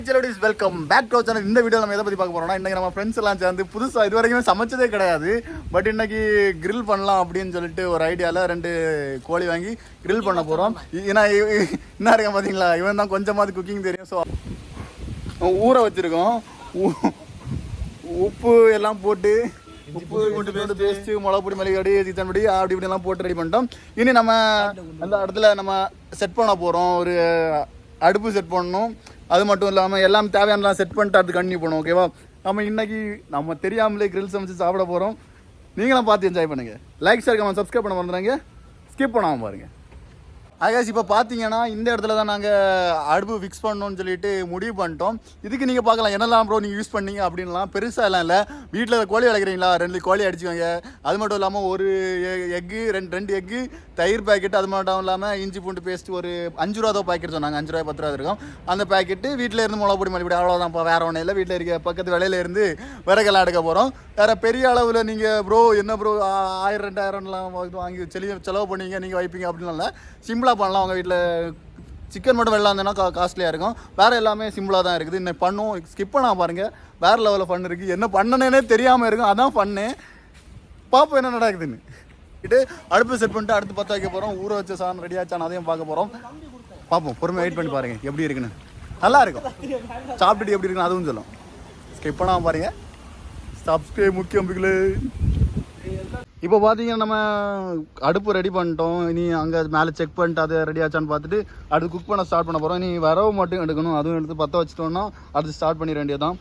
Welcome back to channel. இந்த video நம்ம எதை பத்தி பார்க்க போறோம்னா, இன்னைக்கு நம்ம ஃப்ரெண்ட்ஸ் எல்லாம் சேர்ந்து புதுசா இது வரைக்கும் சமைச்சதே கிடையாது. பட் இன்னைக்கு கிரில் பண்ணலாம் அப்படின்னு சொல்லிட்டு ஒரு ஐடியால 2 கோழி வாங்கி கிரில் பண்ண போறோம். ஏன்னா என்ன இருக்க பாத்தீங்களா, இவன் தான் கொஞ்சமாவது குக்கிங் தெரியும். ஸோ ஊற வச்சிருக்கோம். உப்பு எல்லாம் போட்டு பேஸ்ட், மிளகு பொடி, மிளகாடி, சிக்கன் பொடி அப்படி இப்படிலாம் போட்டு ரெடி பண்ணிட்டோம். இனி நம்ம அந்த இடத்துல நம்ம செட் பண்ண போறோம். ஒரு அடுப்பு செட் பண்ணணும். அது மட்டும் இல்லாமல் எல்லாம் தேவையானலாம் செட் பண்ணிட்டு அடுத்து கண்டினியூ பண்ணுவோம். ஓகேவா? நம்ம இன்னைக்கு நம்ம தெரியாமலே கிரில் சமைச்சு சாப்பிட போகிறோம். நீங்களும் பார்த்து என்ஜாய் பண்ணுங்கள். லைக், ஷேர், கமெண்ட், சப்ஸ்கிரைப் பண்ண மறந்துடுங்க. ஸ்கிப் பண்ணாமல் பாருங்கள். ஆகாஷ், இப்போ பார்த்தீங்கன்னா இந்த இடத்துல தான் நாங்கள் அடுப்பு ஃபிக்ஸ் பண்ணணும்னு சொல்லிட்டு முடிவு பண்ணிட்டோம். இதுக்கு நீங்கள் பார்க்கலாம் என்னெல்லாம் ப்ரோ நீங்கள் யூஸ் பண்ணீங்க அப்படின்லாம். பெருசாக எல்லாம் இல்லை. வீட்டில் கோழி வளர்க்குறீங்களா, 2 கோழி அடிச்சுக்கோங்க. அது மட்டும் இல்லாமல் ஒரு எக்கு, 2 எக்கு, தயிர் பேக்கெட், அது மட்டும் இல்லாமல் இஞ்சி பூண்டு பேஸ்ட் ஒரு 5 ரூபா பாக்கெட் சொன்னாங்க. 5 ரூபா 10 ரூபா இருக்கும் அந்த பேக்கெட்டு. வீட்டில் இருந்து மிளகு பொடி, மல்லிப்பொடி, அவ்வளோதான். இப்போ வேறு ஒன்றும் இல்லை. வீட்டில் இருக்க பக்கத்து விலையில இருந்து விறகெல்லாம் எடுக்க போகிறோம். வேறு பெரிய அளவில் நீங்கள் ப்ரோ என்ன ப்ரோ 1000 2000லாம் வாங்கி செலவு பண்ணுவீங்க, நீங்கள் வைப்பீங்க அப்படின்லாம் இல்லை. சிம்பிளாக பண்ணலாம். உங்கள் வீட்டில் சிக்கன் மட்டும் வெள்ளம் இருந்ததுன்னா காஸ்ட்லியாக இருக்கும். வேறு எல்லாமே சிம்பிளாக தான் இருக்குது. இன்னைக்கு பண்ணுவோம். ஸ்கிப் பண்ணால் பாருங்கள். வேறு லெவலில் ஃபன் இருக்குது. என்ன பண்ணனே தெரியாமல் இருக்கும். அதான் ஃபன்னு. பார்ப்போம் என்ன நடக்குதுன்னு. அடுப்பு செட் பண்ணிட்டு அடுத்து 10 வைக்க போகிறோம். ஊற வச்ச சாதம் ரெடி ஆச்சான், அதையும் பார்க்க போகிறோம். பார்ப்போம். பொறுமையாக வெயிட் பண்ணி பாருங்கள் எப்படி இருக்குன்னு. நல்லா இருக்கும். சாப்பிட்டுட்டு எப்படி இருக்குன்னு அதுவும் சொல்லும். ஸ்கிப் பண்ணாமல் பாருங்கள். சப்ஸ்கிரைப் முக்கியம். இப்போ பார்த்தீங்கன்னா நம்ம அடுப்பு ரெடி பண்ணிட்டோம். இனி அங்கே மேலே செக் பண்ணிட்டு அது ரெடி ஆச்சான்னு பார்த்துட்டு அடுத்து குக் பண்ண ஸ்டார்ட் பண்ண போகிறோம். இனி வரவு மட்டும் எடுக்கணும். அதுவும் எடுத்து 10 வச்சுட்டோம்னா அடுத்து ஸ்டார்ட் பண்ணிட வேண்டியதான்.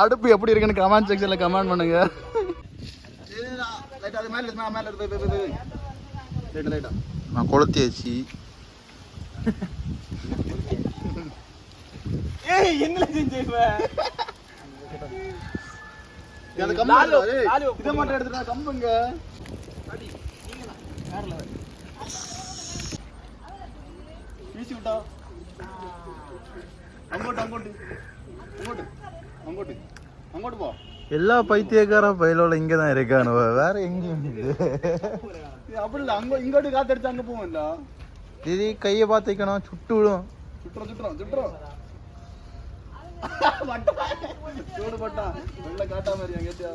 அடுப்பு எப்படி இருக்குன்னு கமெண்ட் செக்ஷனில் கமெண்ட் பண்ணுங்க. நான் கொளுத்தியாச்சு. இதை மட்டும் எடுத்துட்டா கம்புங்க. வீசி விட்டா அங்கோட்டு போ. எல்லா பைத்தியக்கார பயிலோட இங்க தான் இருக்கானு, வேற எங்கேயும் அப்படி இல்லை. இங்கோட்டு காத்தடிச்சு அங்க போவோம். இல்ல இது கையை பார்த்து வைக்கணும். சுட்டு விடும். சுட்டுறோம் சூடு பட்டா வெள்ள காட்டா மாதிரி கேட்டியா?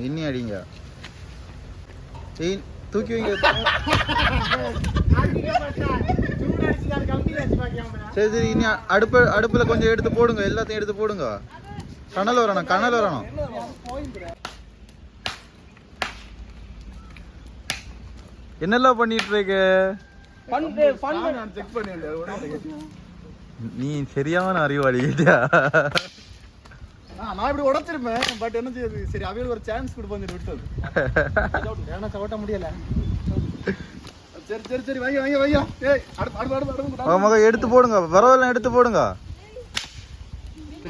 இன்னி அடிங்க. தூக்கி வைங்க. சரி இனி அடுப்புல கொஞ்சம் எடுத்து போடுங்க. எல்லாத்தையும் எடுத்து போடுங்க. கனல் வரணும். என்னெல்லாம் பண்ணிட்டு இருக்க? நீ சரியான அறிவாளி கேட்டியா? நான் இப்படி உடைச்சிருப்பேன். பட் என்ன செய்யுது, சரி அவையில் ஒரு சான்ஸ் கொடுப்போம் விட்டது. ஓட்ட முடியல. சரி வையா. எடுத்து போடுங்க. வரவெல்லாம் எடுத்து போடுங்க.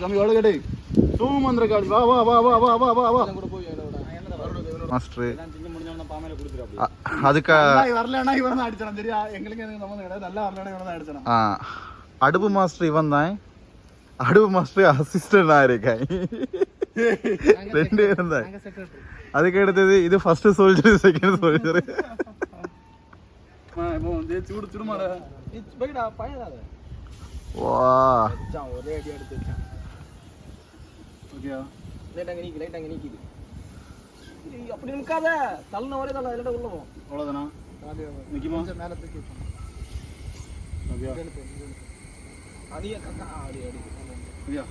கம்மி எவ்வளோ கேட்டு சூமந்திர காடி. வா மாஸ்டர் அதுக்கு வரலன்னா இவன் தான் அடிச்சான். சரியா? எங்களுக்கு சம்மந்தம் கிடையாது. நல்லா வரலன்னா இவன் தான் அடிச்சான். அடுப்பு மாஸ்டர் இவன் தான். அடுப்பு மாஸ்டர் அசிஸ்டன்ட் இருக்கேன். 2 இருந்தா. அதுக்கு அடுத்தது இது ஃபர்ஸ்ட் சோல்ஜர், செகண்ட் சோல்ஜர். சுடுமாடா வா. ஒரே அடி எடுத்து வச்சான். ஓகே லைட் அங்க நீக்கிது. அப்படி நிக்காத. தள்ளன ஒரே தள்ள இல்லடா உள்ள போ. அவ்வளவுதானா? நிக்குமா? மேல தூக்கி வைப்போம். ஓகே அடியே கக்கா அடி. ஓகே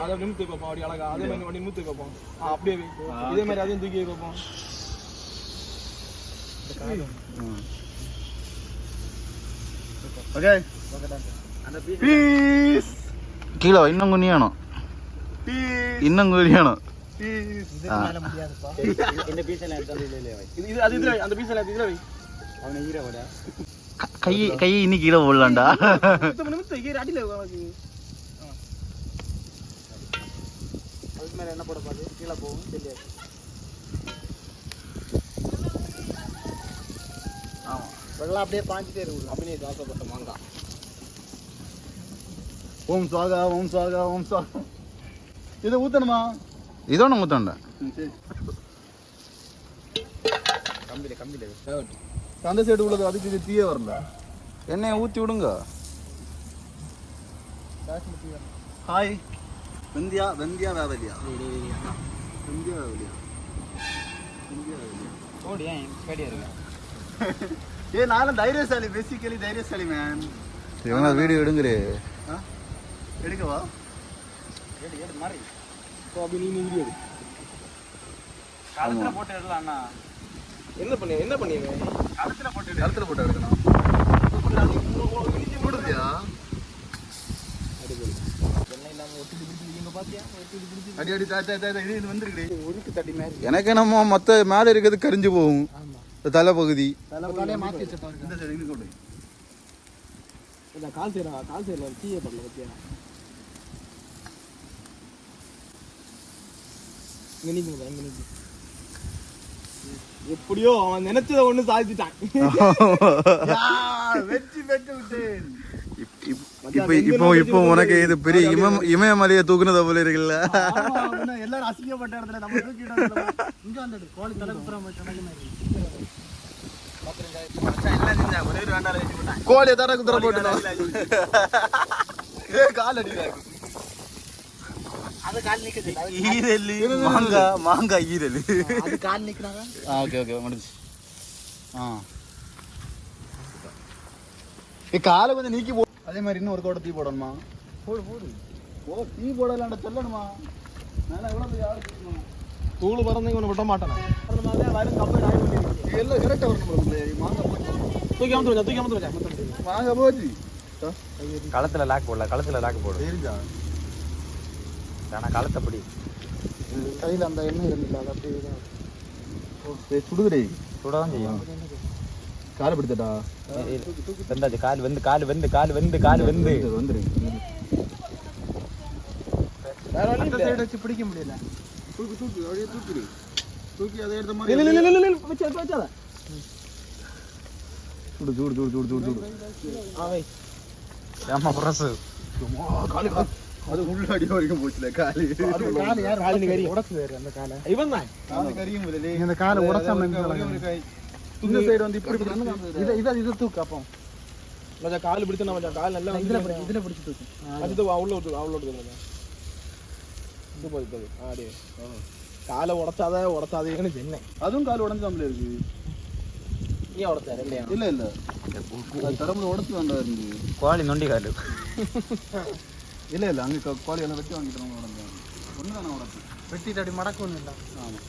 அத நிமித்து வைப்போம். அப்படி அழகா அதே மாதிரி வண்டி நிமித்து வைப்போம். அப்படியே இதே மாதிரி அதையும் தூக்கி வைப்போம். ஓகே அந்த பீஸ் கீழே இன்னும் குனியணும். இன்னும் குனியணும். மேல முடியாதுப்பா. இந்த பீஸ் எல்லாம் எடுத்து இதுல வை. இது அது இதுல அந்த பீஸ் எல்லாம் இதுல வை. அவனை ஈர விட கை இன்னி கீழே போடலாம்டா. நிமித்து ஈர அடியில வாங்க. அதுக்கு மேல என்ன போட பாரு. கீழே போகும் தெரியாது. ஆமா வெள்ளம் அப்படியே பாஞ்சிட்டே இருக்கு. அப்படியே தாசப்பட்ட மாங்காய். ஓம் சாகா ஓம் சாகா ஓம் சாகா. இதை ஊற்றணுமா? இதோட முத்தண்ட அந்த சைடு உள்ளது அதுக்கு இது தீய வரல. எண்ணெயை ஊற்றி விடுங்க. ஹாய் வெந்தியா வெந்தியா வேவலியா வெந்தியா வேவலியா வெந்தியா வேவலியா ஓடி ஏன் கேடியா இருக்கு. ஏ நானும் தைரியசாலி, பேசிக்கலி தைரியசாலி மேன். இவங்க வீடியோ எடுங்குறே. எடுக்கவா? எடு மாறி. சோ அப்படி நீ வீடியோ எடு. கழுத்துல போட்டு எடுலாம் அண்ணா. என்ன பண்ணீங்க? கழுத்துல போட்டு எடுக்கணும். போடுறியா? அடி அடி இது வந்துருக்கு. உருக்கு தட்டி மாதிரி. எனக்கு நம்ம மொத்த மேலே இருக்கிறது கரிஞ்சு போகும். தலை பகுதி மாற்றி வச்சுட்டாங்க. இந்த சைடு இங்கே கொண்டு இல்லை கால் சைடில் தீய பண்ணல பற்றியா இங்கே நீங்க எப்படியோ அவன் நினைச்சதை ஒண்ணு சாதிச்சுட்டான். வெற்றி பெற்று விட்டேன். இப்போ உனக்கு இது பெரிய இமயமலையை தூக்குனத போல இருக்குல்ல. எல்லாரும் அசிங்கப்பட்ட இடத்துல நம்ம தூக்கிட்டு இங்க வந்தது கோழி தலைப்புறம் கோழியை தர குதிரை போட்டு கால் அடிக்கிறாங்க. மாங்காய் ஈரல் கால் நிக்கிறாங்க. ஓகே ஓகே முடிஞ்சு. காலை கொஞ்சம் நீக்கி போ. அதே மாதிரி இன்னும் ஒரு கோட்டை தீ போடணுமா? போடு தீ போடலாண்ட சொல்லணுமா? நல்லா எவ்வளோ யாரு தூள் பறந்து ஒன்று விட்ட மாட்டேன். எல்லாம் கரெக்டாக வரணும். மாங்காய் போச்சு. தூக்கி அமுத்து மாங்காய் போச்சு. களத்துல லாக் போடு தெரிஞ்சா ஆனா களத்தப்படி கையில் அந்த எண்ணெய் இருந்துச்சு அது அப்படியே சுடுதுடே. சுடதான் செய்யும். காலை பிடித்தட்டா வெந்தாச்சு. கால் வெந்து வந்துரு. வேற அந்த சைடு வச்சு பிடிக்க முடியல. தூக்கி அதை எடுத்த மாதிரி வச்சாத சுடு. ஆமா பிரசு அது உள்ள அடி வரைக்கும் போச்சுல காலு. அந்த காலை இவன் தான் கறியும் இந்த காலை உடச்சாம இந்த சைடு வந்து இப்படி இதை தூக்கு. அப்போ கொஞ்சம் கால் பிடிச்சு நம்ம கால் நல்லா இதுல பிடிச்சி தூக்கு. அது அவ்வளோ ஆடி காலை உடச்சாதேன்னு சொன்னேன். அதுவும் கால் உடஞ்சாமல இருக்கு. ஏன் உடச்சாரு இல்லையா? இல்ல தடம்புல உடச்சு வேண்டாம் இருந்து கோழி நொண்டி காலு. இல்ல அங்க கோழி எல்லாம் வெட்டி வாங்கிட்டு உடஞ்சாங்க. ஒண்ணுதானே உடச்சு வெட்டிட்டு அப்படி மடக்க ஒன்றும் இல்லை. ஆமா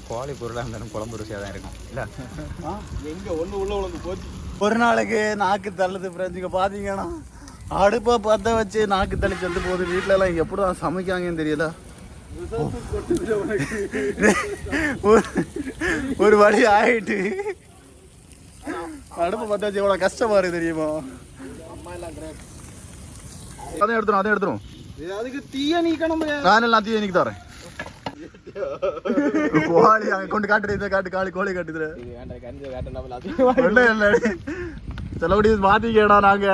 கோழி பொருளாக இருந்தாலும் குழம்பு ருசியாக தான் இருக்கும் இல்லை? எங்க ஒன்று உள்ள உழந்து போச்சு. ஒரு நாளைக்கு நாக்கு தள்ளுது ஃப்ரெண்ட்ஸுங்க. பார்த்தீங்கன்னா அடுப்பை பற்ற வச்சு நாக்கு தள்ளிச்சு வந்து போகுது. வீட்டில எல்லாம் இங்கே எப்படி தான் சமைக்காங்கன்னு தெரியல. ஒரு வழி ஆயிட்டு அடுப்பை பற்ற வச்சு எவ்வளோ கஷ்டமா இருக்கு தெரியுமா? அதையும் எடுத்துரும். அதுக்கு தீய நீக்கணும். நான் எல்லாம் தீய நீக்கி தரேன். கோழி அங்க கொண்டு காட்டுறது இதை காட்டு கோழி காட்டுது. சிலபடி மாத்திக்கடா. நாங்க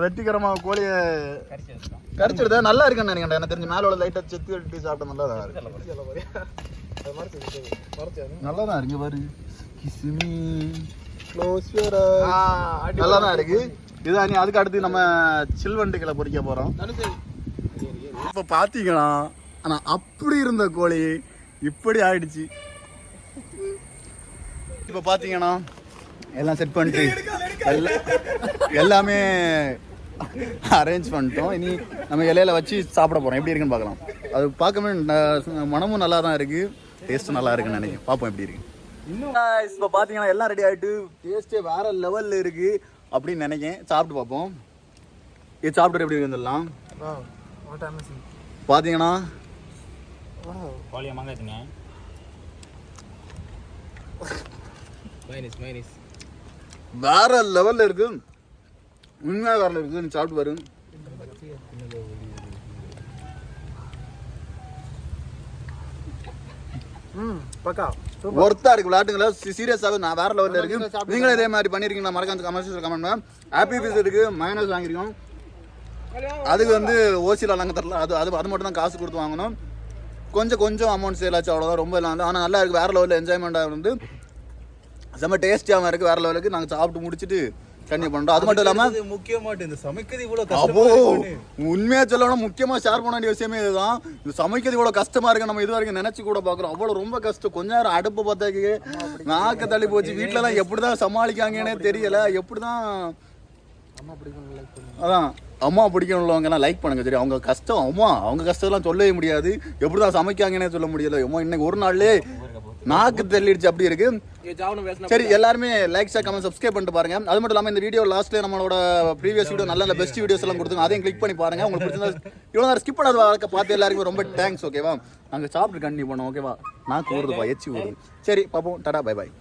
வெற்றிகரமா கோழிய கடிச்சிருந்தா நல்லா இருக்குன்னு நினைக்கிறேன். எனக்கு தெரிஞ்சு மேல உள்ள லைட்டா செத்து கட்டி சாப்பிட்டா நல்லா தான் இருக்கு. நல்லா தான் இருக்கு பாரு. நல்லா தான் இருக்கு. இதான் நீ அதுக்கு அடுத்து நம்ம சில்வண்டுகளை பொறிக்க போறோம். இப்ப பாத்தீங்கன்னா ஆனா அப்படி இருந்த கோழி இப்படி ஆயிடுச்சு. இப்ப பாத்தீங்கன்னா எல்லாம் செட் பண்ணிட்டு எல்லாமே அரேஞ்ச் பண்ணிட்டோம். இனி நம்ம இலையில வச்சு சாப்பிட போறோம். எப்படி இருக்குன்னு பார்க்கலாம். அது பார்க்கவே மனமும் நல்லா தான் இருக்கு, டேஸ்ட்டும் நல்லா இருக்குன்னு நினைக்கிறேன். பார்ப்போம் எப்படி இருக்கு. இப்போ பார்த்தீங்கன்னா எல்லாம் ரெடி ஆகிட்டு டேஸ்ட்டே வேற லெவலில் இருக்கு அப்படின்னு நினைக்கிறேன். சாப்பிட்டு பார்ப்போம். இது சாப்பிட்டு எப்படி இருந்துடலாம். பார்த்தீங்கன்னா கோழியை மாங்காய்த்துங்க. வேற லெவலில் இருக்கு. உண்மையாக வேற இருக்கு. நீ சாப்பிட்டு பாரு. பக்கா ஒர்த்தா இருக்கு. விளையாட்டுங்களா சீரியஸாகவே நான் வேற லெவலில் இருக்கு. நீங்களும் இதே மாதிரி பண்ணிருக்கீங்களா? மறக்காம கமெண்ட்ஸில் கமெண்ட் பண்ணுங்க. ஹாப்பி பீஸ் இருக்கு, மைனஸ் வாங்கிருக்கோம். அதுக்கு வந்து ஓசியில் நாங்கள் தரல. அது அது மட்டும் தான் காசு கொடுத்து வாங்கணும். கொஞ்சம் அமௌண்ட் சேல் ஆச்சு அவ்வளோதான், ரொம்ப இல்லை. ஆனால் நல்லா இருக்குது, வேறு லெவலில் என்ஜாய்மெண்ட்டாக இருந்து செம்ம டேஸ்டியாகவும் இருக்குது. வேறு லெவலுக்கு நாங்கள் சாப்பிட்டு முடிச்சுட்டு கண்டிப்பாக பண்ணுறோம். அது மட்டும் இல்லாமல் முக்கியமாட்டு இந்த சமைக்கிறது இவ்வளோ அப்போ உண்மையாக சொல்லணும், முக்கியமாக ஷேர் பண்ண வேண்டிய விஷயமே இதுதான். இது சமைக்கிறது இவ்வளோ கஷ்டமாக இருக்குது, நம்ம இது வரைக்கும் நினச்சி கூட பார்க்குறோம். அவ்வளோ ரொம்ப கஷ்டம். கொஞ்ச நேரம் அடுப்பு பார்த்தாக்கி நாக்க தள்ளி போச்சு. வீட்டிலலாம் எப்படி தான் சமாளிக்காங்கன்னே தெரியலை. எப்படி தான் அதான் அம்மா பிடிக்கணுள்ளவங்கலாம் லைக் பண்ணுங்க. சரி, அவங்க கஷ்டம் அவங்க கஷ்டம்லாம் சொல்லவே முடியாது. எப்படி தான் சமைக்காங்கன்னே சொல்ல முடியல. இன்னைக்கு ஒரு நாள்லேயே நாக்கு தள்ளிடுச்சு, அப்படி இருக்கு. சரி, எல்லாருமே லைக் ஷேர் கமெண்ட் சப்ஸ்கிரைப் பண்ணிட்டு பாருங்க. அது மட்டும் இல்லாமல் இந்த வீடியோ லாஸ்ட்ல நம்மளோட ப்ரீவியஸ் வீடியோ நல்ல பெஸ்ட் வீடியோஸ் எல்லாம் கொடுத்துங்க, அதையும் கிளிக் பண்ணி பாருங்க. உங்களுக்கு பிடிச்சிருந்தா இவ்வளோ நேரம் ஸ்கிப் பண்ணாத வாழ்க்கை பார்த்து எல்லாருக்குமே ரொம்ப தேங்க்ஸ். ஓகேவா, நாங்கள் சாப்பிட்டு கண்டினியூ பண்ணோம். ஓகேவா, நான் கூறுதுப்பா எச்சி ஊறுது. சரி பார்ப்போம், டாடா பை பாய்.